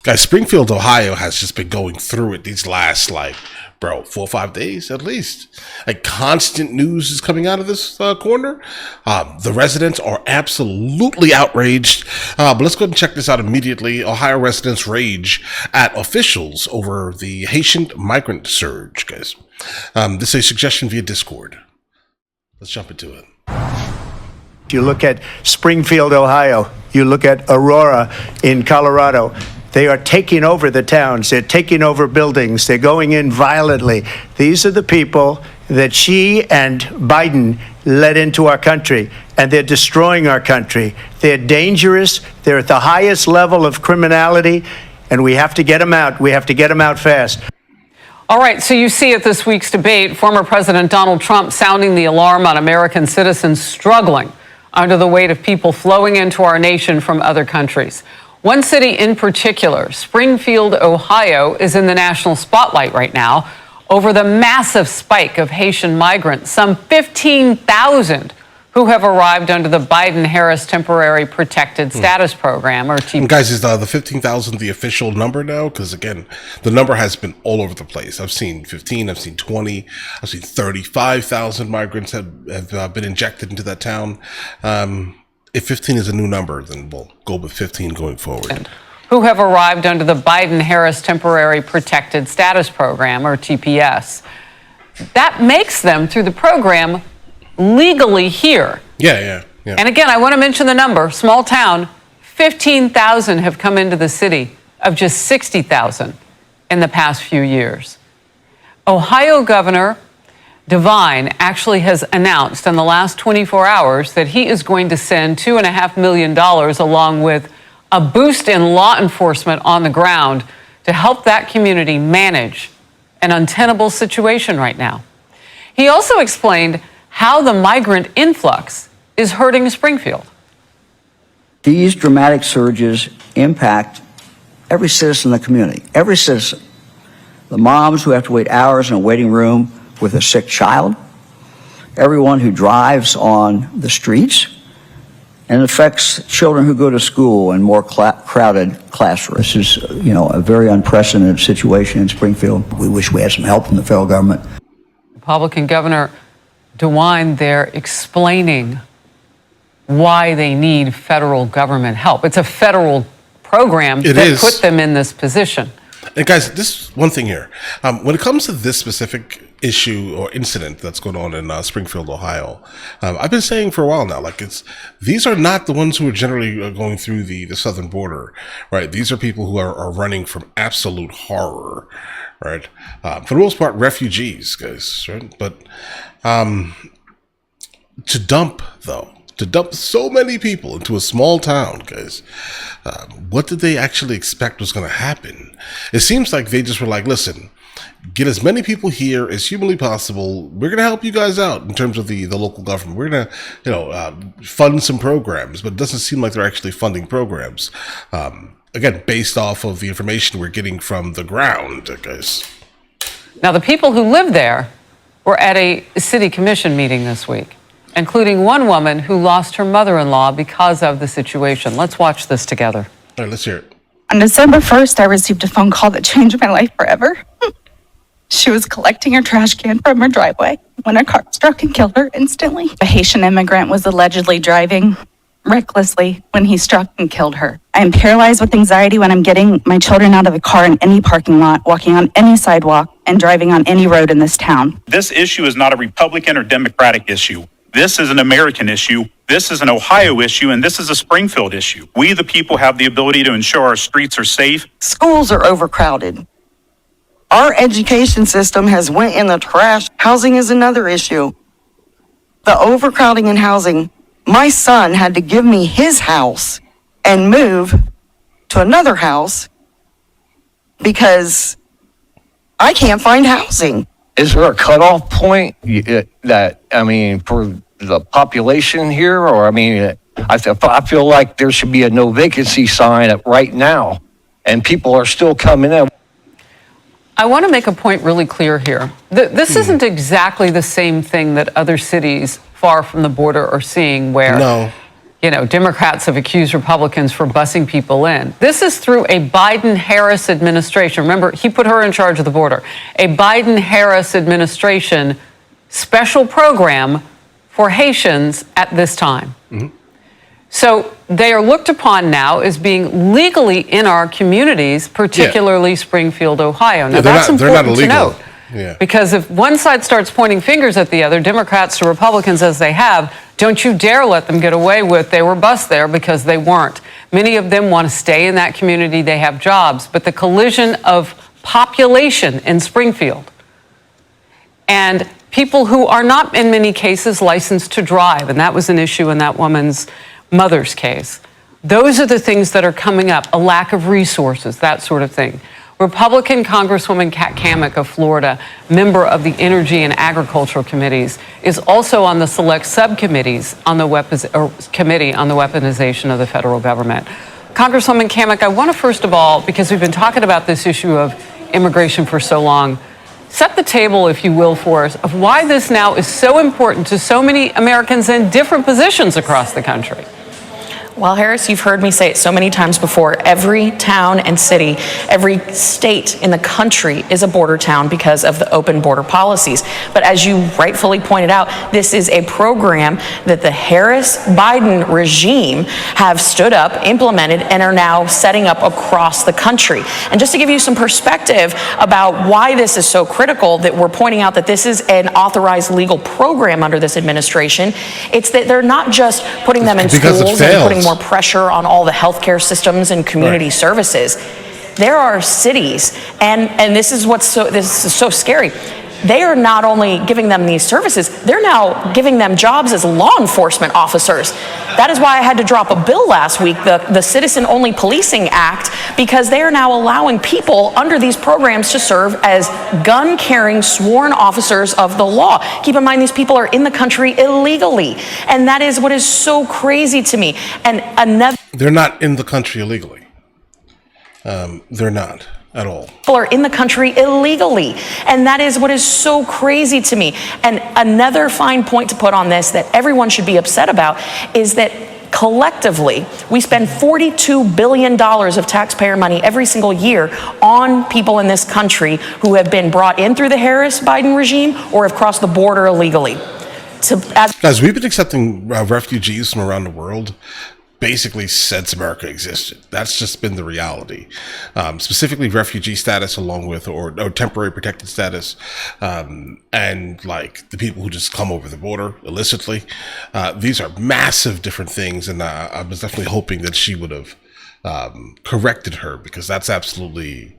Guys, Springfield, Ohio has just been going through it these last, 4 or 5 days at least. Constant news is coming out of this corner. The residents are absolutely outraged. But let's go ahead and check this out immediately. Ohio residents rage at officials over the Haitian migrant surge, guys. This is a suggestion via Discord. Let's jump into it. You look at Springfield, Ohio. You look at Aurora in Colorado. They are taking over the towns. They're taking over buildings. They're going in violently. These are the people that she and Biden led into our country, and they're destroying our country. They're dangerous. They're at the highest level of criminality, and we have to get them out. We have to get them out fast. All right, so you see at this week's debate, former President Donald Trump sounding the alarm on American citizens struggling under the weight of people flowing into our nation from other countries. One city in particular, Springfield, Ohio, is in the national spotlight right now over the massive spike of Haitian migrants, some 15,000 who have arrived under the Biden-Harris Temporary Protected Status Program, or TPS. Guys, is the 15,000 the official number now? Because, again, the number has been all over the place. I've seen 15, I've seen 20, I've seen 35,000 migrants have been injected into that town. If 15 is a new number, then we'll go with 15 going forward. Who have arrived under the Biden-Harris Temporary Protected Status Program, or TPS. That makes them, through the program, legally here. Yeah. And again, I want to mention the number, small town, 15,000 have come into the city of just 60,000 in the past few years. Ohio Governor DeWine actually has announced in the last 24 hours that he is going to send $2.5 million along with a boost in law enforcement on the ground to help that community manage an untenable situation right now. He also explained how the migrant influx is hurting Springfield. These dramatic surges impact every citizen in the community, every citizen. The moms who have to wait hours in a waiting room with a sick child, everyone who drives on the streets, and it affects children who go to school in more crowded classrooms. This is, a very unprecedented situation in Springfield. We wish we had some help from the federal government. Republican Governor DeWine there explaining why they need federal government help. It's a federal program that put them in this position. And guys, this one thing here, when it comes to this specific issue or incident that's going on in Springfield, Ohio, I've been saying for a while now, these are not the ones who are generally going through the southern border, right? These are people who are running from absolute horror, right? For the most part, refugees, guys, right? But to dump so many people into a small town, guys, what did they actually expect was going to happen? It seems like they just were like, listen, get as many people here as humanly possible. We're going to help you guys out in terms of the local government. We're going to, fund some programs, but it doesn't seem like they're actually funding programs. Again, based off of the information we're getting from the ground, guys. Now, the people who live there were at a city commission meeting this week, including one woman who lost her mother-in-law because of the situation. Let's watch this together. All right, let's hear it. On December 1st, I received a phone call that changed my life forever. She was collecting her trash can from her driveway when a car struck and killed her instantly. A Haitian immigrant was allegedly driving recklessly when he struck and killed her. I am paralyzed with anxiety when I'm getting my children out of the car in any parking lot, walking on any sidewalk, and driving on any road in this town. This issue is not a Republican or Democratic issue. This is an American issue. This is an Ohio issue, and this is a Springfield issue. We, the people, have the ability to ensure our streets are safe. Schools are overcrowded. Our education system has went in the trash. Housing is another issue. The overcrowding in housing. My son had to give me his house and move to another house because I can't find housing. Is there a cutoff point for the population here? Or, I feel like there should be a no vacancy sign right now, and people are still coming in. I want to make a point really clear here. This isn't exactly the same thing that other cities far from the border are seeing, where Democrats have accused Republicans for busing people in. This is through a Biden-Harris administration. Remember, he put her in charge of the border. A Biden-Harris administration special program for Haitians at this time. Mm-hmm. So they are looked upon now as being legally in our communities, particularly Springfield, Ohio. Now, that's important to note. Yeah. Because if one side starts pointing fingers at the other, Democrats to Republicans as they have, don't you dare let them get away with they were bused there, because they weren't. Many of them want to stay in that community. They have jobs. But the collision of population in Springfield and people who are not in many cases licensed to drive, and that was an issue in that woman's mother's case. Those are the things that are coming up, a lack of resources, that sort of thing. Republican Congresswoman Kat Cammack of Florida, member of the Energy and Agricultural Committees, is also on the select subcommittees on the committee on the weaponization of the federal government. Congresswoman Cammack, I want to first of all, because we've been talking about this issue of immigration for so long, set the table, if you will, for us of why this now is so important to so many Americans in different positions across the country. Well, Harris, you've heard me say it so many times before. Every town and city, every state in the country is a border town because of the open border policies. But as you rightfully pointed out, this is a program that the Harris-Biden regime have stood up, implemented, and are now setting up across the country. And just to give you some perspective about why this is so critical, that we're pointing out that this is an authorized legal program under this administration, it's that they're not just putting them in schools and putting more pressure on all the healthcare systems and community services. There are cities, and this is so scary. They are not only giving them these services, they're now giving them jobs as law enforcement officers. That is why I had to drop a bill last week, the Citizen-Only Policing Act, because they are now allowing people under these programs to serve as gun-carrying sworn officers of the law. Keep in mind, these people are in the country illegally, and that is what is so crazy to me. And another... They're not in the country illegally. They're not. At all. People are in the country illegally. And that is what is so crazy to me. And another fine point to put on this that everyone should be upset about is that collectively, we spend $42 billion of taxpayer money every single year on people in this country who have been brought in through the Harris-Biden regime or have crossed the border illegally. Guys, we've been accepting refugees from around the world basically since America existed. That's just been the reality. Specifically refugee status along with, or temporary protected status, and like the people who just come over the border illicitly. These are massive different things, and I was definitely hoping that she would have corrected her, because that's absolutely...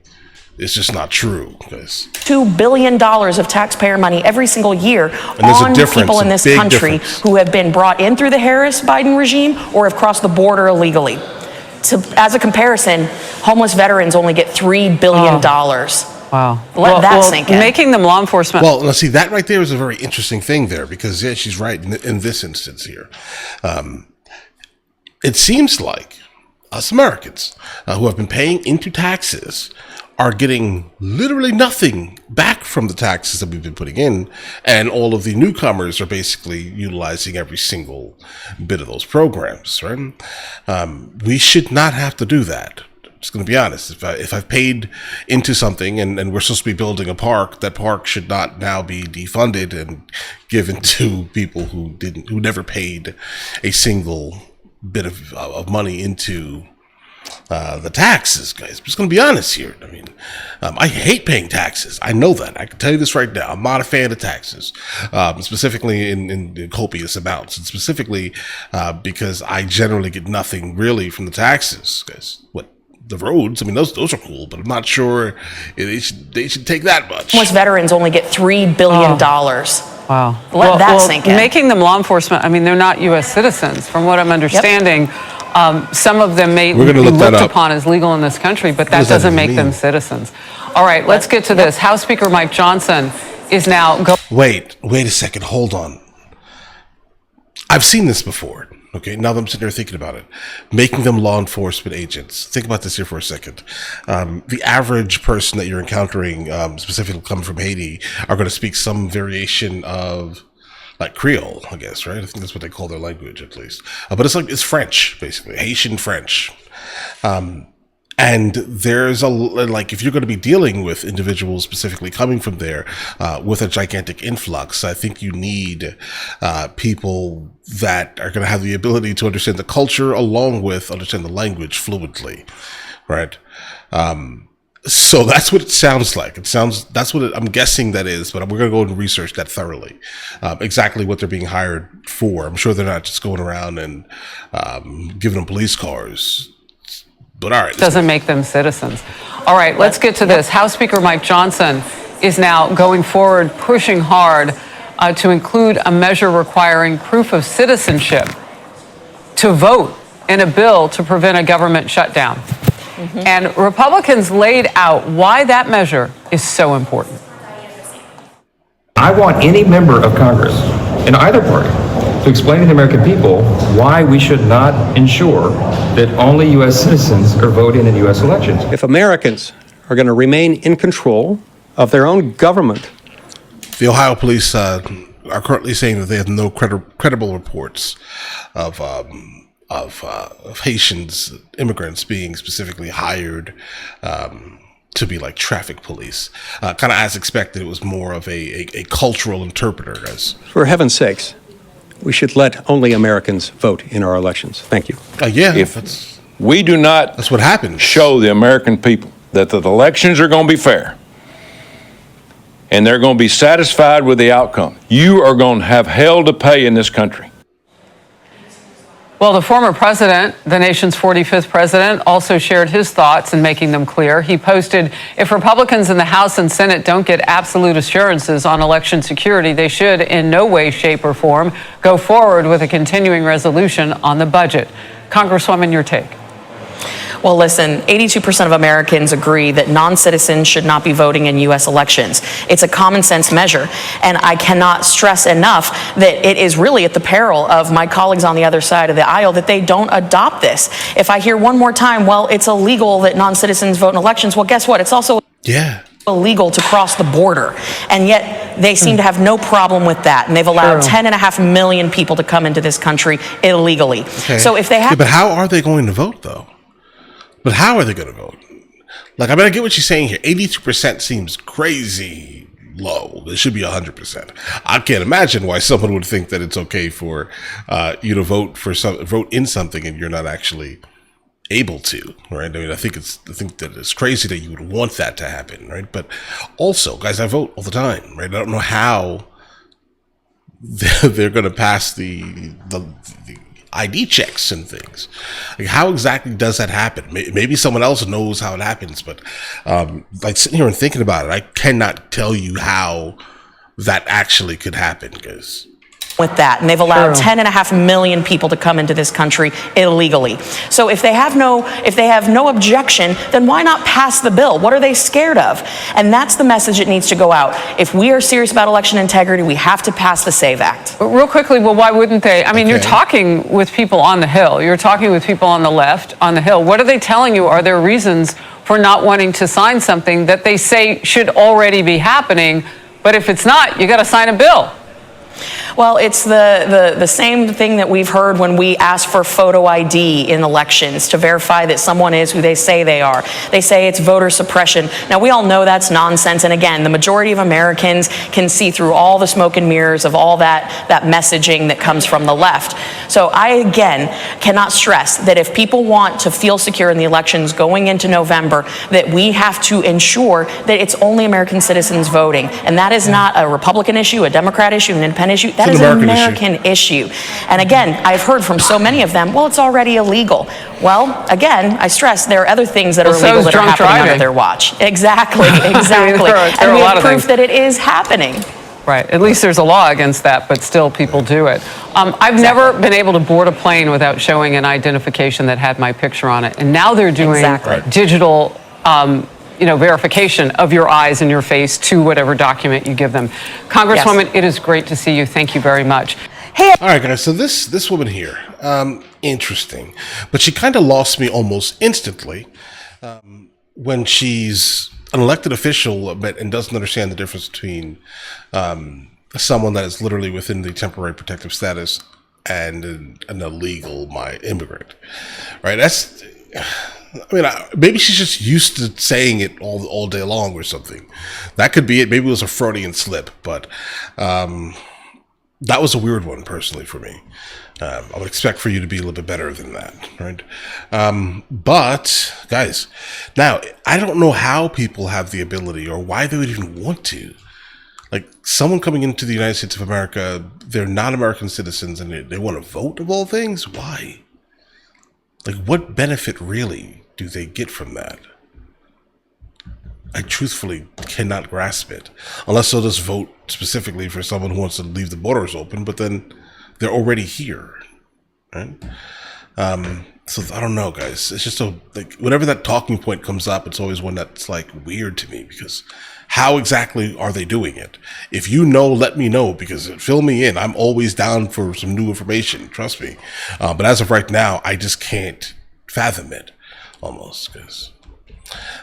It's just not true. $2 billion of taxpayer money every single year on people in this country who have been brought in through the Harris-Biden regime or have crossed the border illegally. As a comparison, homeless veterans only get $3 billion. Wow. Let that sink in. Making them law enforcement. Well, let's see, that right there is a very interesting thing there, because yeah, she's right in this instance here. It seems like us Americans who have been paying into taxes are getting literally nothing back from the taxes that we've been putting in, and all of the newcomers are basically utilizing every single bit of those programs, right? We should not have to do that. I'm just going to be honest. If I've paid into something and we're supposed to be building a park, that park should not now be defunded and given to people who never paid a single bit of money into the taxes, guys. I'm just going to be honest here. I mean, I hate paying taxes. I know that. I can tell you this right now. I'm not a fan of taxes, specifically in copious amounts, and specifically because I generally get nothing really from the taxes, guys. The roads, I mean, those are cool, but I'm not sure they should take that much. Most veterans only get $3 billion. Wow. Let that sink in. Making them law enforcement, I mean, they're not U.S. citizens. From what I'm understanding, some of them may be looked upon as legal in this country, but that doesn't make them citizens. All right, let's get to this. House Speaker Mike Johnson is now going... Wait a second. Hold on. I've seen this before. Okay, now that I'm sitting there thinking about it, making them law enforcement agents. Think about this here for a second. The average person that you're encountering, specifically coming from Haiti, are going to speak some variation of like Creole, I guess, right? I think that's what they call their language, at least. But it's French, basically, Haitian French. And there's like, if you're going to be dealing with individuals specifically coming from there with a gigantic influx, I think you need people that are going to have the ability to understand the culture along with understand the language fluently, right? So that's what it sounds like. I'm guessing that is, but we're going to go and research that thoroughly. Exactly what they're being hired for. I'm sure they're not just going around and giving them police cars. But all right. Doesn't make them citizens. All right, let's get to this. House Speaker Mike Johnson is now going forward, pushing hard to include a measure requiring proof of citizenship to vote in a bill to prevent a government shutdown. Mm-hmm. And Republicans laid out why that measure is so important. I want any member of Congress in either party to explain to the American people why we should not ensure that only U.S. citizens are voting in U.S. elections. If Americans are going to remain in control of their own government. The Ohio police are currently saying that they have no credible reports of Haitians, immigrants being specifically hired to be like traffic police. Kind of as expected, it was more of a cultural interpreter. For heaven's sakes, we should let only Americans vote in our elections. Thank you. If we do not that's what happens. Show the American people that the elections are going to be fair and they're going to be satisfied with the outcome, you are going to have hell to pay in this country. Well, the former president, the nation's 45th president, also shared his thoughts and making them clear. He posted, if Republicans in the House and Senate don't get absolute assurances on election security, they should in no way, shape, or form go forward with a continuing resolution on the budget. Congresswoman, your take. Well, listen, 82% of Americans agree that non-citizens should not be voting in U.S. elections. It's a common sense measure, and I cannot stress enough that it is really at the peril of my colleagues on the other side of the aisle that they don't adopt this. If I hear one more time, well, it's illegal that non-citizens vote in elections, well, guess what? It's also illegal to cross the border, and yet they seem to have no problem with that, and they've allowed 10.5 million people to come into this country illegally. Okay. So if they have... but how are they going to vote, though? But how are they going to vote? Like, I mean, I get what you're saying here. 82% seems crazy low. It should be 100%. I can't imagine why someone would think that it's okay for you to vote in something and you're not actually able to, right? I mean, I think that it's crazy that you would want that to happen, right? But also, guys, I vote all the time, right? I don't know how they're going to pass the ID checks and things. Like, how exactly does that happen? Maybe someone else knows how it happens, but like sitting here and thinking about it, I cannot tell you how that actually could happen, guys. With that, and they've allowed 10.5 million people to come into this country illegally. So if they have no objection, then why not pass the bill? What are they scared of? And that's the message that needs to go out. If we are serious about election integrity, we have to pass the SAVE Act. But real quickly, well, why wouldn't they? I mean, you're talking with people on the Hill. You're talking with people on the left, on the Hill. What are they telling you? Are there reasons for not wanting to sign something that they say should already be happening? But if it's not, you got to sign a bill. Well, it's the same thing that we've heard when we ask for photo ID in elections to verify that someone is who they say they are. They say it's voter suppression. Now, we all know that's nonsense. And again, the majority of Americans can see through all the smoke and mirrors of all that messaging that comes from the left. So I, again, cannot stress that if people want to feel secure in the elections going into November, that we have to ensure that it's only American citizens voting. And that is not a Republican issue, a Democrat issue, an independent issue. That is an American issue. And again, I've heard from so many of them, well, it's already illegal. Well, again, I stress there are other things that are illegal that are happening under their watch. Exactly. And we have proof that it is happening. Right. At least there's a law against that, but still people do it. I've never been able to board a plane without showing an identification that had my picture on it. And now they're doing digital verification of your eyes and your face to whatever document you give them. Congresswoman, it is great to see you. Thank you very much. Hey. All right, guys. So this woman here, interesting, but she kind of lost me almost instantly when she's an elected official and doesn't understand the difference between someone that is literally within the temporary protective status and an illegal immigrant, right? That's, I mean, maybe she's just used to saying it all day long or something. That could be it. Maybe it was a Freudian slip, but that was a weird one personally for me. I would expect for you to be a little bit better than that, right? But guys, now I don't know how people have the ability or why they would even want to. Like, someone coming into the United States of America, they're not American citizens and they want to vote of all things? Why? Like, what benefit really do they get from that? I truthfully cannot grasp it. Unless they'll just vote specifically for someone who wants to leave the borders open, but then they're already here, right? So I don't know, guys. It's just like, whenever that talking point comes up, it's always one that's like weird to me, because how exactly are they doing it? If you know, let me know, because fill me in. I'm always down for some new information, trust me. But as of right now, I just can't fathom it, almost, guys.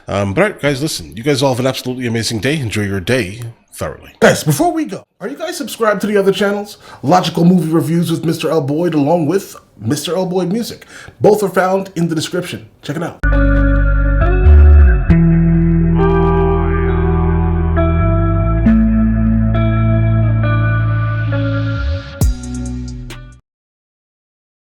But all right, guys, listen. You guys all have an absolutely amazing day. Enjoy your day thoroughly. Guys, before we go, are you guys subscribed to the other channels? Logical Movie Reviews with Mr. L. Boyd, along with Mr. L. Boyd Music. Both are found in the description. Check it out.